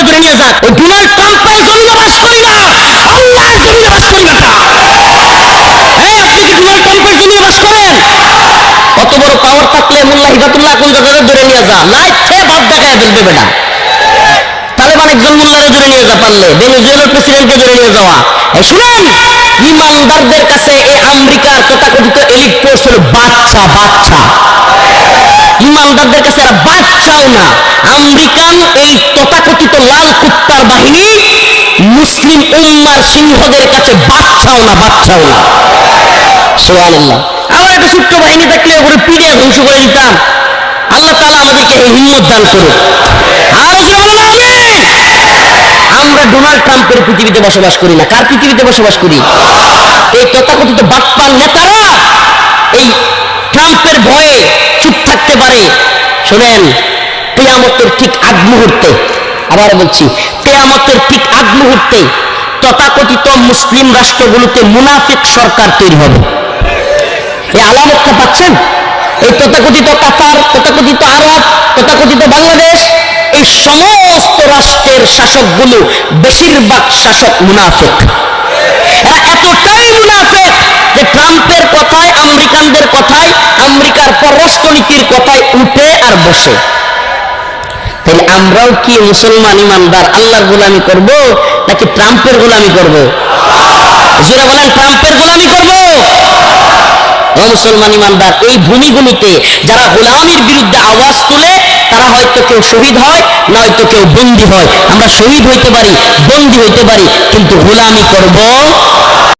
মুল্লারে ধরে নিয়ে যাক। ওই ডোনাল্ড ট্রাম্পের জমিনে বাস করি না, আল্লাহর জমিনে বাস করি বেটা। হ্যাঁ, আপনি কি ডোনাল্ড ট্রাম্পের জমিনে বাস করেন? কত বড় পাওয়ার থাকলে মোল্লা হিবাতুল্লাহ কুঞ্জাদারে ধরে নিয়ে যা, লাইটে বাদ দেখায় ফেলবে বেটা। তালেবান একজন মোল্লারে ধরে নিয়ে যা পারলে, ভেনেজুয়েলার প্রেসিডেন্টকে ধরে নিয়ে যাওয়া। শুনেন, ইমানদারদের কাছে এই আমেরিকার তথাকথিত এলিট ফোর্স হলো বাচ্চা বাচ্চা। ইমানদারদের কাছে এরা বাচ্চাও না। আমেরিকান এই তথাকথিত লাল কুত্তার বাহিনী মুসলিম উম্মার সিংহদের কাছে বাচ্চাও না, বাচ্চাও না। সুবহানাল্লাহ। আমার একটা ছোট্ট বাহিনী থাকলে ওরে পিড়িয়ে ধ্বংস করে দিতাম। আল্লাহ তাআলা আমাদেরকে এই হিম্মত দান করুন। আর আমরা ডোনাল্ড ট্রাম্পের পৃথিবীতে বসবাস করি না। কার পৃথিবীতে বসবাস করি? এই তথাকথিত বাটপার নেতারা এই ট্রাম্পের ভয়ে চুপ থাকতে পারে। শোনেন, কিয়ামতের ঠিক আগ মুহূর্তে, আবার বলছি, কিয়ামতের ঠিক আগ মুহূর্তে তথাকথিত মুসলিম রাষ্ট্রগুলোতে মুনাফিক সরকার তৈরি হবে। এই আলামতটা পাচ্ছেন? এই তথাকথিত কাতার, তথাকথিত আরব, তথাকথিত বাংলাদেশ, এই সমস্ত রাষ্ট্রের শাসকগুলো বেশিরভাগ শাসক মুনাফিক। এরা এতটাই মুনাফিক যে ট্রাম্পের কথায়, আমেরিকানদের কথায়, আমেরিকার পররাষ্ট্রনীতির কথায় উঠে আর বসে। তাহলে আমরাও কি মুসলমান ইমানদার আল্লাহর গোলামি করব নাকি ট্রাম্পের গোলামি করব? যারা বলেন ট্রাম্পের গোলামি করব। ও মুসলমান ইমানদার, এই ভূমিগুলোতে যারা গোলামির বিরুদ্ধে আওয়াজ তুলে তারা হয়তো কেউ শহীদ হয়, নয়তো কেউ বন্দী হয়। আমরা শহীদ হইতে পারি, বন্দী হইতে পারি, কিন্তু গোলামি করব